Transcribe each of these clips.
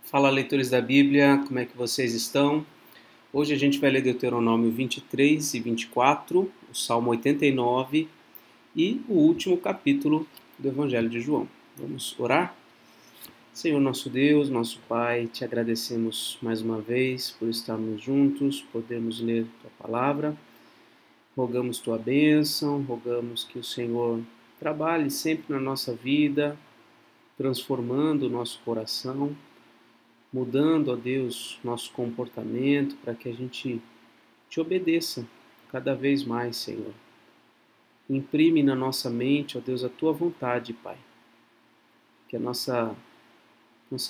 Fala, leitores da Bíblia, como é que vocês estão? Hoje a gente vai ler Deuteronômio 23 e 24, o Salmo 89 e o último capítulo do Evangelho de João. Vamos orar? Senhor nosso Deus, nosso Pai, te agradecemos mais uma vez por estarmos juntos, podermos ler tua palavra. Rogamos tua bênção, rogamos que o Senhor trabalhe sempre na nossa vida, transformando o nosso coração, mudando, ó Deus, nosso comportamento para que a gente te obedeça cada vez mais, Senhor. Imprime na nossa mente, ó Deus, a tua vontade, Pai. Que a nossa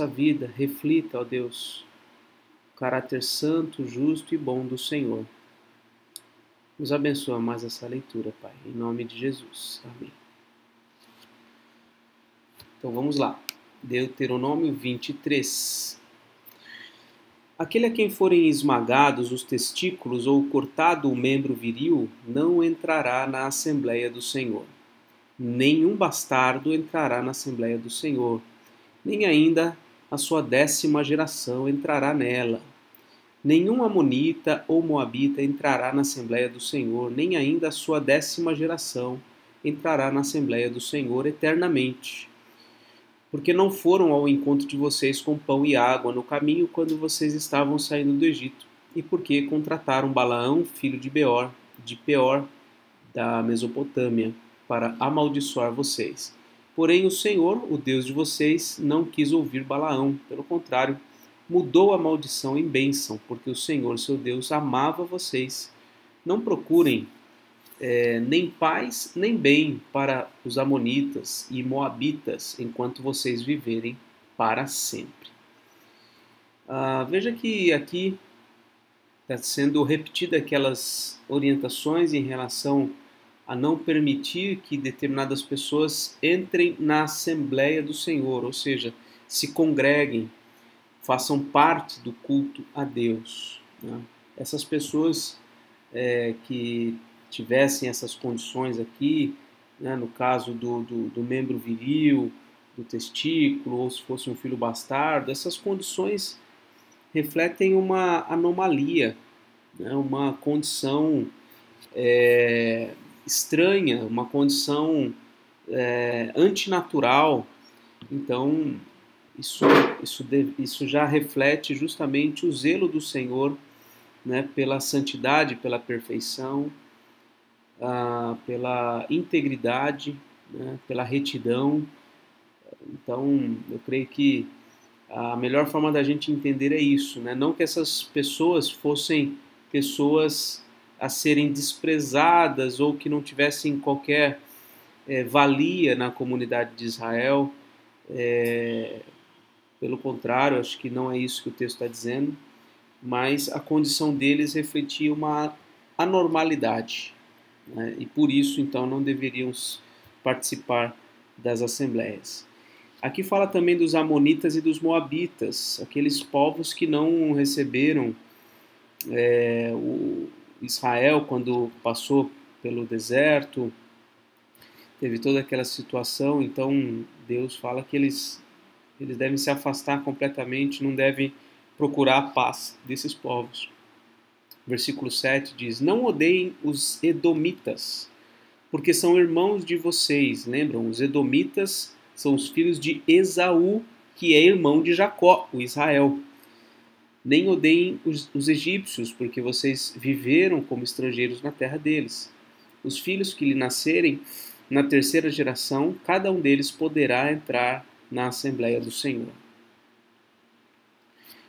vida reflita, ó Deus, o caráter santo, justo e bom do Senhor. Nos abençoa mais essa leitura, Pai, em nome de Jesus. Amém. Então vamos lá. Deuteronômio 23. Aquele a quem forem esmagados os testículos ou cortado o membro viril, não entrará na Assembleia do Senhor. Nenhum bastardo entrará na Assembleia do Senhor, nem ainda a sua 10ª geração entrará nela. Nenhum amonita ou moabita entrará na Assembleia do Senhor, nem ainda a sua 10ª geração entrará na Assembleia do Senhor eternamente. Porque não foram ao encontro de vocês com pão e água no caminho quando vocês estavam saindo do Egito, e porque contrataram Balaão, filho de Peor, da Mesopotâmia, para amaldiçoar vocês. Porém o Senhor, o Deus de vocês, não quis ouvir Balaão, pelo contrário, mudou a maldição em bênção, porque o Senhor, seu Deus, amava vocês. Não procurem nem paz nem bem para os amonitas e moabitas enquanto vocês viverem para sempre. Veja que aqui está sendo repetida aquelas orientações em relação a não permitir que determinadas pessoas entrem na Assembleia do Senhor, ou seja, se congreguem, façam parte do culto a Deus. Né? Essas pessoas que tivessem essas condições aqui, né, no caso do membro viril, do testículo, ou se fosse um filho bastardo, essas condições refletem uma anomalia, né, uma condição estranha, uma condição antinatural. Então, isso já reflete justamente o zelo do Senhor, né, pela santidade, pela perfeição, pela integridade, né, pela retidão. Então, eu creio que a melhor forma da gente entender é isso, né? Não que essas pessoas fossem pessoas a serem desprezadas ou que não tivessem qualquer valia na comunidade de Israel. Pelo contrário, acho que não é isso que o texto está dizendo, mas a condição deles refletia uma anormalidade, né? E por isso, então, não deveriam participar das assembleias. Aqui fala também dos amonitas e dos moabitas, aqueles povos que não receberam o Israel quando passou pelo deserto, teve toda aquela situação. Então Deus fala que eles devem se afastar completamente, não devem procurar a paz desses povos. Versículo 7 diz: Não odeiem os edomitas, porque são irmãos de vocês. Lembram? Os edomitas são os filhos de Esaú, que é irmão de Jacó, o Israel. Nem odeiem os egípcios, porque vocês viveram como estrangeiros na terra deles. Os filhos que lhe nascerem na 3ª geração, cada um deles poderá entrar na Assembleia do Senhor.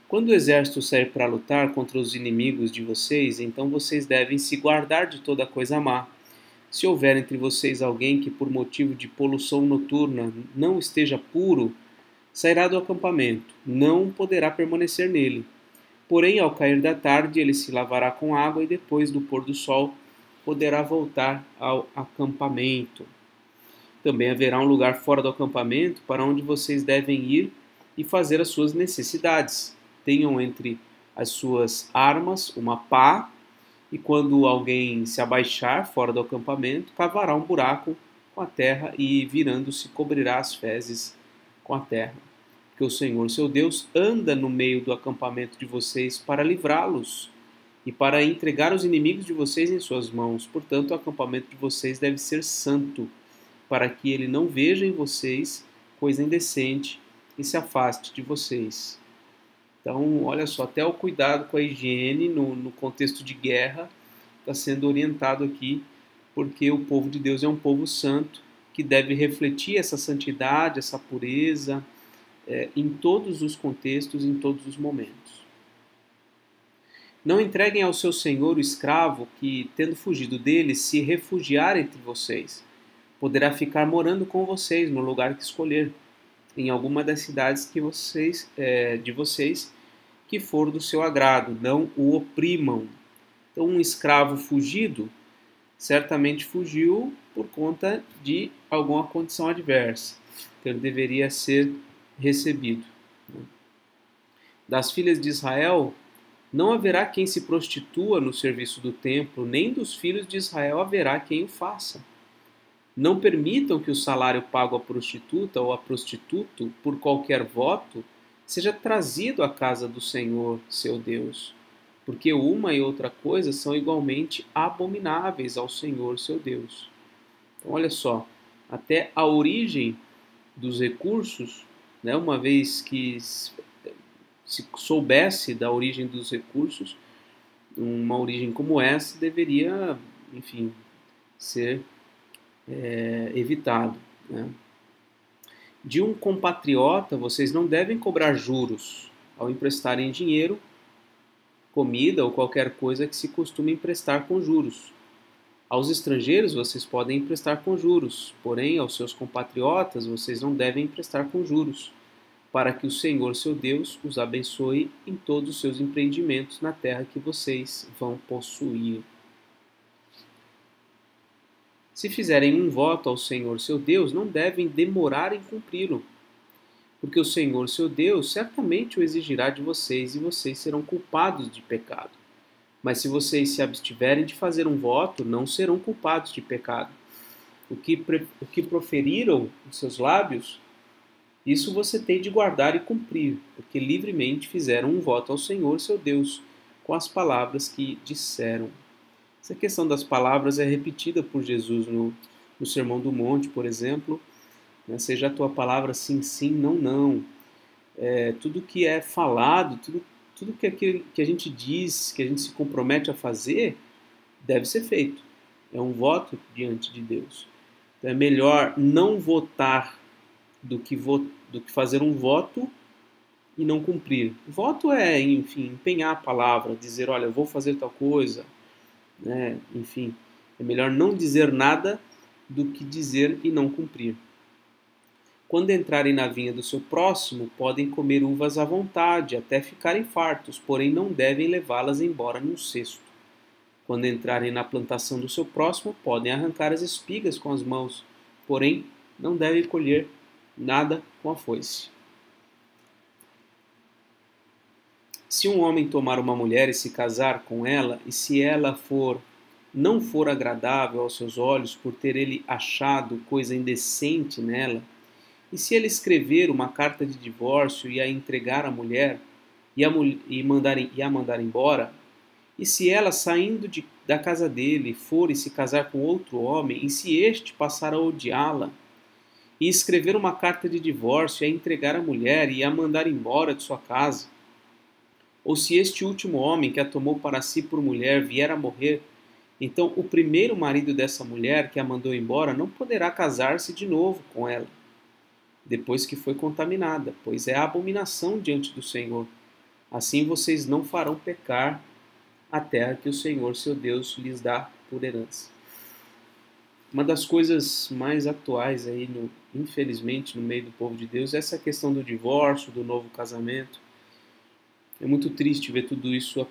Quando o exército sair para lutar contra os inimigos de vocês, então vocês devem se guardar de toda coisa má. Se houver entre vocês alguém que por motivo de poluição noturna não esteja puro, sairá do acampamento, não poderá permanecer nele. Porém, ao cair da tarde, ele se lavará com água e depois do pôr do sol poderá voltar ao acampamento. Também haverá um lugar fora do acampamento para onde vocês devem ir e fazer as suas necessidades. Tenham entre as suas armas uma pá, e quando alguém se abaixar fora do acampamento, cavará um buraco com a terra e, virando-se, cobrirá as fezes com a terra. porque o Senhor, seu Deus, anda no meio do acampamento de vocês para livrá-los e para entregar os inimigos de vocês em suas mãos. Portanto, o acampamento de vocês deve ser santo, para que ele não veja em vocês coisa indecente e se afaste de vocês. Então, olha só, até o cuidado com a higiene no contexto de guerra está sendo orientado aqui, porque o povo de Deus é um povo santo, que deve refletir essa santidade, essa pureza, em todos os contextos, em todos os momentos. Não entreguem ao seu senhor o escravo que, tendo fugido dele, se refugiar entre vocês. Poderá ficar morando com vocês no lugar que escolher, em alguma das cidades de vocês que for do seu agrado. Não o oprimam. Então, um escravo fugido certamente fugiu por conta de alguma condição adversa. Então, ele deveria ser recebido. Das filhas de Israel, não haverá quem se prostitua no serviço do templo, nem dos filhos de Israel haverá quem o faça. Não permitam que o salário pago à prostituta ou a prostituto, por qualquer voto, seja trazido à casa do Senhor, seu Deus, porque uma e outra coisa são igualmente abomináveis ao Senhor, seu Deus. Então, olha só, até a origem dos recursos, né, uma vez que se soubesse da origem dos recursos, uma origem como essa deveria, enfim, ser evitado. Né? De um compatriota, vocês não devem cobrar juros ao emprestarem dinheiro, comida ou qualquer coisa que se costuma emprestar com juros. Aos estrangeiros vocês podem emprestar com juros, porém aos seus compatriotas vocês não devem emprestar com juros, para que o Senhor, seu Deus, os abençoe em todos os seus empreendimentos na terra que vocês vão possuir. Se fizerem um voto ao Senhor, seu Deus, não devem demorar em cumpri-lo, porque o Senhor, seu Deus, certamente o exigirá de vocês e vocês serão culpados de pecado. Mas se vocês se abstiverem de fazer um voto, não serão culpados de pecado. O que proferiram os seus lábios, isso você tem de guardar e cumprir, porque livremente fizeram um voto ao Senhor, seu Deus, com as palavras que disseram. Essa questão das palavras é repetida por Jesus no Sermão do Monte, por exemplo. Né? Seja a tua palavra sim, sim, não, não. Tudo que é falado, tudo que a gente diz, que a gente se compromete a fazer, deve ser feito. É um voto diante de Deus. Então é melhor não votar do que fazer um voto e não cumprir. Voto é, enfim, empenhar a palavra, dizer, olha, eu vou fazer tal coisa. Né? Enfim, é melhor não dizer nada do que dizer e não cumprir. Quando entrarem na vinha do seu próximo, podem comer uvas à vontade, até ficarem fartos, porém não devem levá-las embora num cesto. Quando entrarem na plantação do seu próximo, podem arrancar as espigas com as mãos, porém não devem colher nada com a foice. Se um homem tomar uma mulher e se casar com ela, e se ela não for agradável aos seus olhos por ter ele achado coisa indecente nela, e se ele escrever uma carta de divórcio e a entregar à mulher e a mandar embora, e se ela, saindo da casa dele, for e se casar com outro homem, e se este passar a odiá-la, e escrever uma carta de divórcio e a entregar à mulher e a mandar embora de sua casa, ou se este último homem que a tomou para si por mulher vier a morrer, então o primeiro marido dessa mulher que a mandou embora não poderá casar-se de novo com ela, depois que foi contaminada, pois é abominação diante do Senhor. Assim vocês não farão pecar a terra que o Senhor, seu Deus, lhes dá por herança. Uma das coisas mais atuais aí, infelizmente, no meio do povo de Deus, é essa questão do divórcio, do novo casamento. É muito triste ver tudo isso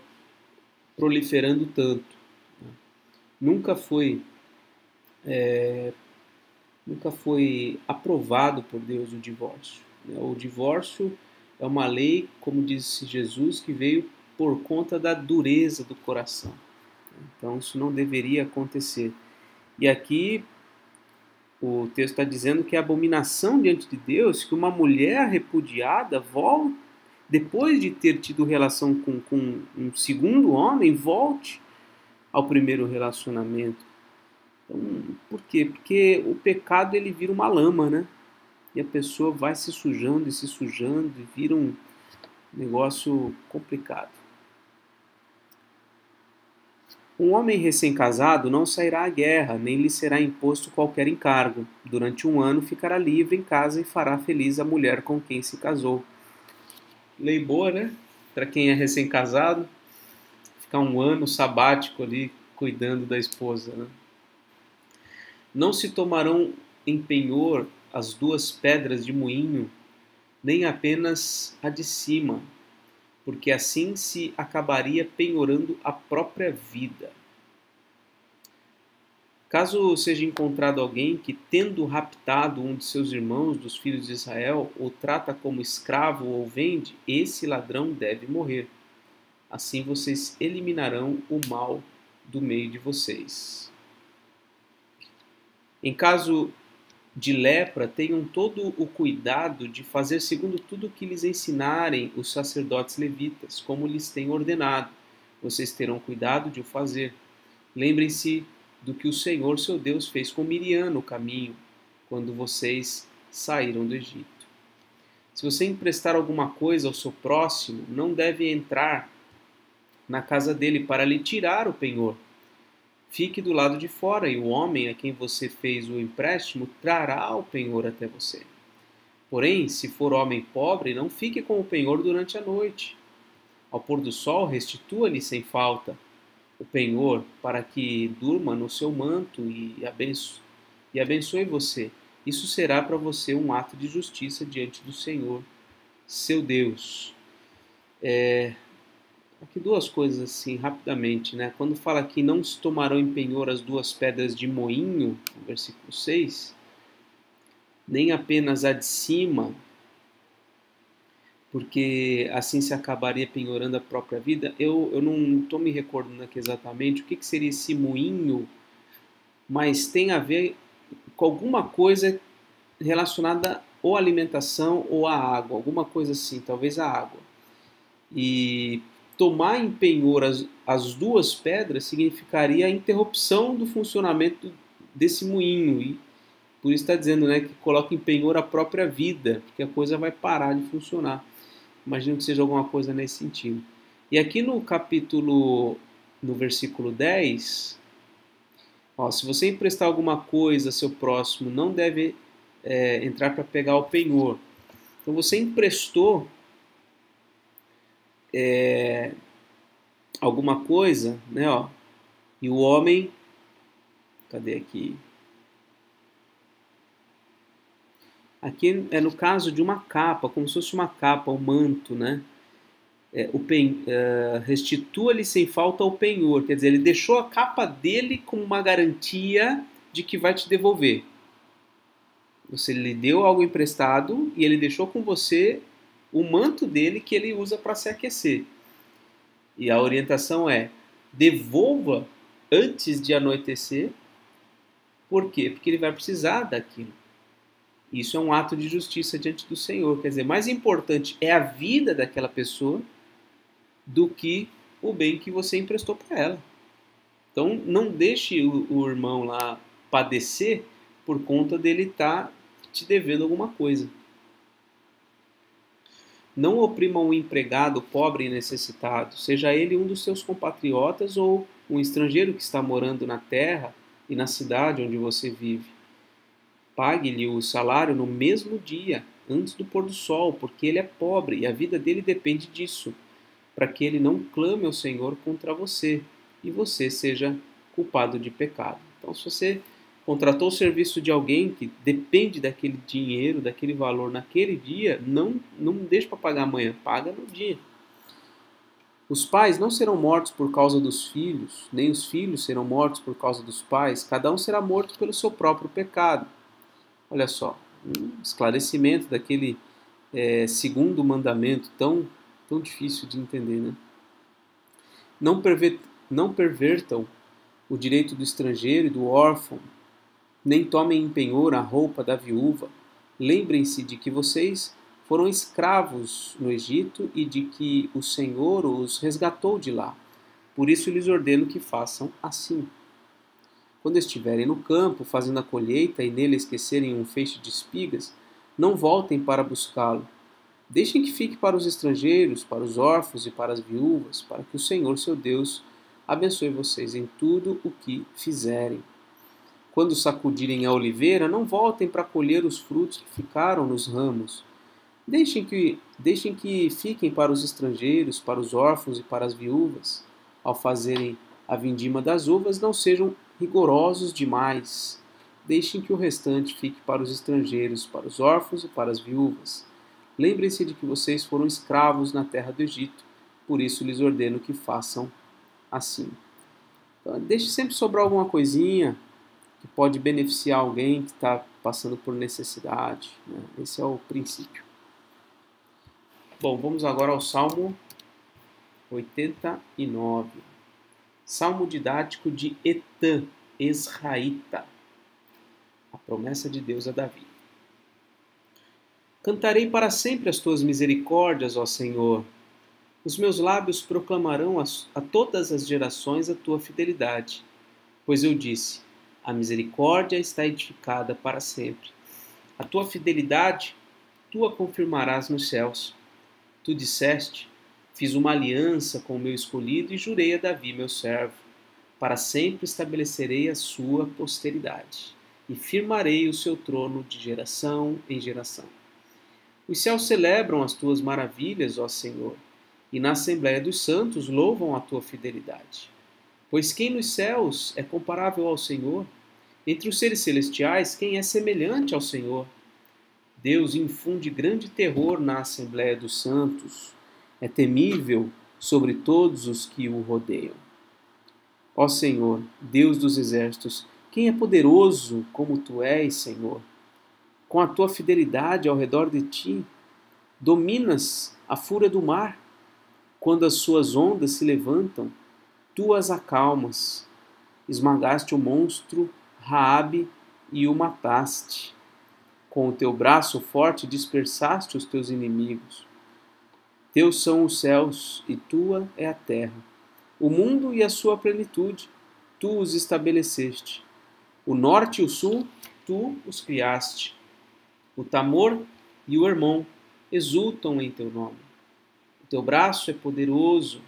proliferando tanto. Nunca foi aprovado por Deus o divórcio. O divórcio é uma lei, como disse Jesus, que veio por conta da dureza do coração. Então isso não deveria acontecer. E aqui O texto está dizendo que é abominação diante de Deus que uma mulher repudiada volte, depois de ter tido relação com um segundo homem, volte ao primeiro relacionamento. Então, por quê? Porque o pecado ele vira uma lama, né? E a pessoa vai se sujando e vira um negócio complicado. Um homem recém-casado não sairá à guerra, nem lhe será imposto qualquer encargo. Durante 1 ano ficará livre em casa e fará feliz a mulher com quem se casou. Lei boa, né? Para quem é recém-casado, ficar 1 ano sabático ali cuidando da esposa, né? Não se tomarão em penhor as 2 pedras de moinho, nem apenas a de cima, porque assim se acabaria penhorando a própria vida. Caso seja encontrado alguém que, tendo raptado um de seus irmãos dos filhos de Israel, o trata como escravo ou vende, esse ladrão deve morrer. Assim vocês eliminarão o mal do meio de vocês. Em caso de lepra, tenham todo o cuidado de fazer segundo tudo o que lhes ensinarem os sacerdotes levitas, como lhes tenho ordenado. Vocês terão cuidado de o fazer. Lembrem-se do que o Senhor, seu Deus, fez com Miriam no caminho, quando vocês saíram do Egito. Se você emprestar alguma coisa ao seu próximo, não deve entrar na casa dele para lhe tirar o penhor. Fique do lado de fora, e o homem a quem você fez o empréstimo trará o penhor até você. Porém, se for homem pobre, não fique com o penhor durante a noite. Ao pôr do sol, restitua-lhe sem falta o penhor, para que durma no seu manto e abençoe você. Isso será para você um ato de justiça diante do Senhor, seu Deus. Aqui 2 coisas assim, rapidamente, né? Quando fala que não se tomarão em penhor as 2 pedras de moinho, no versículo 6, nem apenas a de cima, porque assim se acabaria penhorando a própria vida. Eu não estou me recordando aqui exatamente o que seria esse moinho, mas tem a ver com alguma coisa relacionada ou à alimentação ou à água, alguma coisa assim, talvez a água. E tomar em penhor as 2 pedras significaria a interrupção do funcionamento desse moinho. E por isso está dizendo, né, que coloca em penhor a própria vida, porque a coisa vai parar de funcionar. Imagino que seja alguma coisa nesse sentido. E aqui no versículo 10, se você emprestar alguma coisa ao seu próximo, não deve entrar para pegar o penhor. Então você emprestou alguma coisa, né? E o homem, cadê aqui? Aqui é no caso de uma capa, como se fosse uma capa, um manto, né? Restitua-lhe sem falta o penhor, quer dizer, ele deixou a capa dele como uma garantia de que vai te devolver. Você lhe deu algo emprestado e ele deixou com você o manto dele que ele usa para se aquecer. E a orientação é: devolva antes de anoitecer. Por quê? Porque ele vai precisar daquilo. Isso é um ato de justiça diante do Senhor. Quer dizer, mais importante é a vida daquela pessoa do que o bem que você emprestou para ela. Então, não deixe o irmão lá padecer por conta dele estar te devendo alguma coisa. Não oprima um empregado pobre e necessitado, seja ele um dos seus compatriotas ou um estrangeiro que está morando na terra e na cidade onde você vive. Pague-lhe o salário no mesmo dia, antes do pôr do sol, porque ele é pobre e a vida dele depende disso, para que ele não clame ao Senhor contra você e você seja culpado de pecado. Então, se você contratou o serviço de alguém que depende daquele dinheiro, daquele valor naquele dia, não deixe para pagar amanhã, paga no dia. Os pais não serão mortos por causa dos filhos, nem os filhos serão mortos por causa dos pais, cada um será morto pelo seu próprio pecado. Olha só, um esclarecimento daquele segundo mandamento tão difícil de entender, né? Não pervertam o direito do estrangeiro e do órfão, nem tomem em penhor a roupa da viúva. Lembrem-se de que vocês foram escravos no Egito e de que o Senhor os resgatou de lá. Por isso lhes ordeno que façam assim. Quando estiverem no campo, fazendo a colheita, e nele esquecerem um feixe de espigas, não voltem para buscá-lo. Deixem que fique para os estrangeiros, para os órfãos e para as viúvas, para que o Senhor, seu Deus, abençoe vocês em tudo o que fizerem. Quando sacudirem a oliveira, não voltem para colher os frutos que ficaram nos ramos. Deixem que fiquem para os estrangeiros, para os órfãos e para as viúvas. Ao fazerem a vindima das uvas, não sejam rigorosos demais. Deixem que o restante fique para os estrangeiros, para os órfãos e para as viúvas. Lembrem-se de que vocês foram escravos na terra do Egito, por isso lhes ordeno que façam assim. Então, deixe sempre sobrar alguma coisinha que pode beneficiar alguém que está passando por necessidade, né? Esse é o princípio. Bom, vamos agora ao Salmo 89. Salmo didático de Etã, Ezraíta. A promessa de Deus a Davi. Cantarei para sempre as tuas misericórdias, ó Senhor. Os meus lábios proclamarão a todas as gerações a tua fidelidade. Pois eu disse, a misericórdia está edificada para sempre. A tua fidelidade, tu a confirmarás nos céus. Tu disseste, fiz uma aliança com o meu escolhido e jurei a Davi, meu servo. Para sempre estabelecerei a sua posteridade e firmarei o seu trono de geração em geração. Os céus celebram as tuas maravilhas, ó Senhor, e na Assembleia dos Santos louvam a tua fidelidade. Pois quem nos céus é comparável ao Senhor? Entre os seres celestiais, quem é semelhante ao Senhor? Deus infunde grande terror na Assembleia dos Santos. É temível sobre todos os que o rodeiam. Ó Senhor, Deus dos exércitos, quem é poderoso como tu és, Senhor? Com a tua fidelidade ao redor de ti, dominas a fúria do mar. Quando as suas ondas se levantam, tu as acalmas. Esmagaste o monstro Raabe e o mataste. Com o teu braço forte dispersaste os teus inimigos. Teus são os céus e tua é a terra. O mundo e a sua plenitude, tu os estabeleceste. O norte e o sul, tu os criaste. O Tamor e o Hermon exultam em teu nome. O teu braço é poderoso,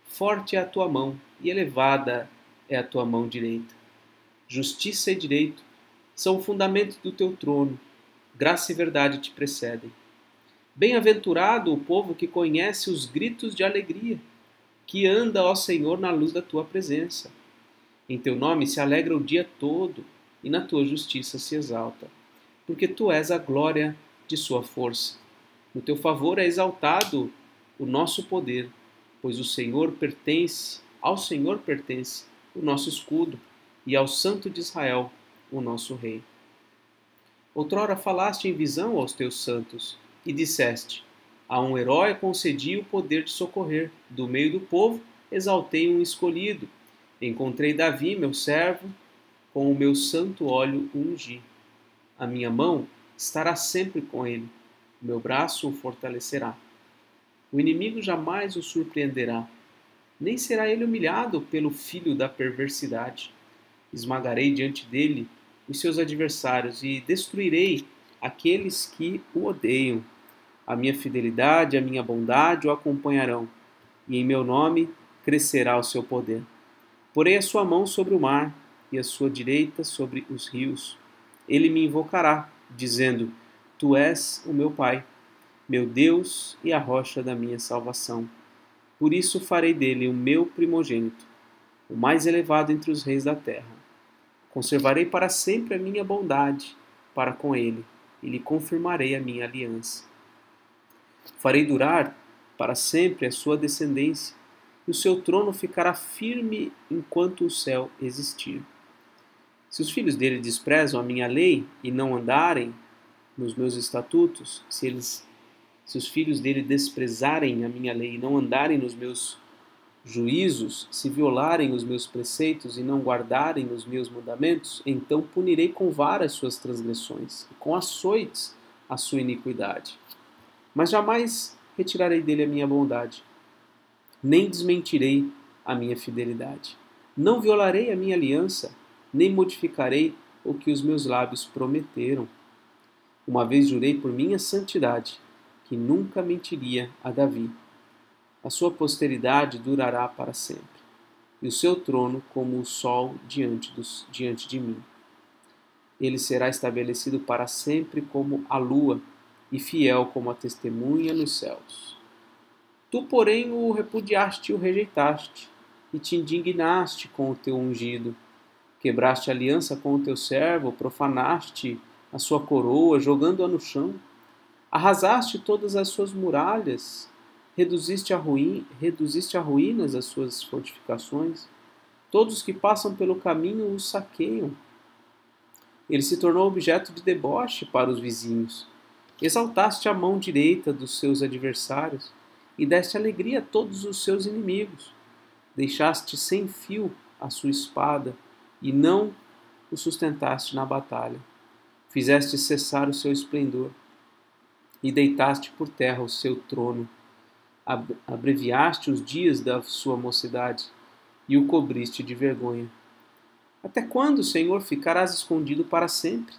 forte é a tua mão e elevada é a tua mão direita. Justiça e direito são o fundamento do teu trono. Graça e verdade te precedem. Bem-aventurado o povo que conhece os gritos de alegria, que anda, ó Senhor, na luz da tua presença. Em teu nome se alegra o dia todo e na tua justiça se exalta, porque tu és a glória de sua força. No teu favor é exaltado o nosso poder, pois ao Senhor pertence o nosso escudo e ao Santo de Israel, o nosso Rei. Outrora falaste em visão aos teus santos e disseste, a um herói concedi o poder de socorrer, do meio do povo exaltei um escolhido, encontrei Davi, meu servo, com o meu santo óleo ungi. A minha mão estará sempre com ele, o meu braço o fortalecerá. O inimigo jamais o surpreenderá, nem será ele humilhado pelo filho da perversidade. Esmagarei diante dele os seus adversários e destruirei aqueles que o odeiam. A minha fidelidade e a minha bondade o acompanharão, e em meu nome crescerá o seu poder. Porei a sua mão sobre o mar e a sua direita sobre os rios. Ele me invocará, dizendo, tu és o meu Pai, meu Deus e a rocha da minha salvação. Por isso farei dele o meu primogênito, o mais elevado entre os reis da terra. Conservarei para sempre a minha bondade para com ele, e lhe confirmarei a minha aliança. Farei durar para sempre a sua descendência, e o seu trono ficará firme enquanto o céu existir. Se os filhos dele desprezam a minha lei e não andarem nos meus estatutos, se os filhos dele desprezarem a minha lei e não andarem nos meus juízos, se violarem os meus preceitos e não guardarem os meus mandamentos, então punirei com vara as suas transgressões, e com açoites a sua iniquidade. Mas jamais retirarei dele a minha bondade, nem desmentirei a minha fidelidade. Não violarei a minha aliança, nem modificarei o que os meus lábios prometeram. Uma vez jurei por minha santidade, que nunca mentiria a Davi. A sua posteridade durará para sempre, e o seu trono como o sol diante de mim. Ele será estabelecido para sempre como a lua, e fiel como a testemunha nos céus. Tu, porém, o repudiaste e o rejeitaste, e te indignaste com o teu ungido. Quebraste aliança com o teu servo, profanaste a sua coroa, jogando-a no chão. Arrasaste todas as suas muralhas, reduziste a ruínas as suas fortificações. Todos os que passam pelo caminho os saqueiam. Ele se tornou objeto de deboche para os vizinhos. Exaltaste a mão direita dos seus adversários e deste alegria a todos os seus inimigos. Deixaste sem fio a sua espada e não o sustentaste na batalha. Fizeste cessar o seu esplendor e deitaste por terra o seu trono. Abreviaste os dias da sua mocidade e o cobriste de vergonha. Até quando, Senhor, ficarás escondido para sempre?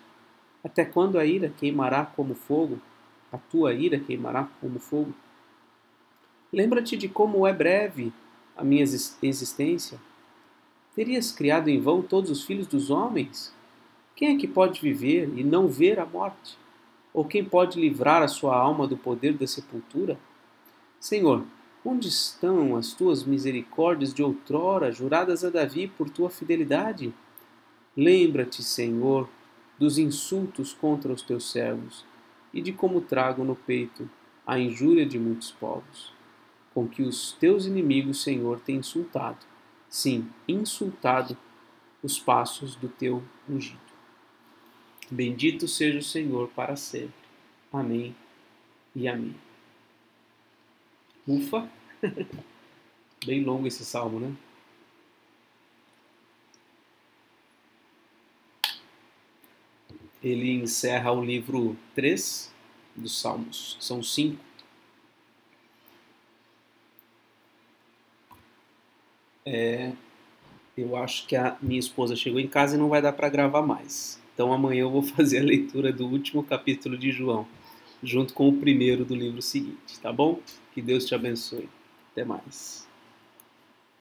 Até quando a ira queimará como fogo? A tua ira queimará como fogo? Lembra-te de como é breve a minha existência. Terias criado em vão todos os filhos dos homens? Quem é que pode viver e não ver a morte? Ou quem pode livrar a sua alma do poder da sepultura? Senhor, onde estão as tuas misericórdias de outrora, juradas a Davi por tua fidelidade? Lembra-te, Senhor, dos insultos contra os teus servos e de como trago no peito a injúria de muitos povos, com que os teus inimigos, Senhor, têm insultado, sim, insultado os passos do teu ungido. Bendito seja o Senhor para sempre. Amém e amém. Ufa! Bem longo esse salmo, né? Ele encerra o livro 3 dos Salmos. São 5. Eu acho que a minha esposa chegou em casa e não vai dar para gravar mais. Então amanhã eu vou fazer a leitura do último capítulo de João, junto com o primeiro do livro seguinte, tá bom? Que Deus te abençoe. Até mais.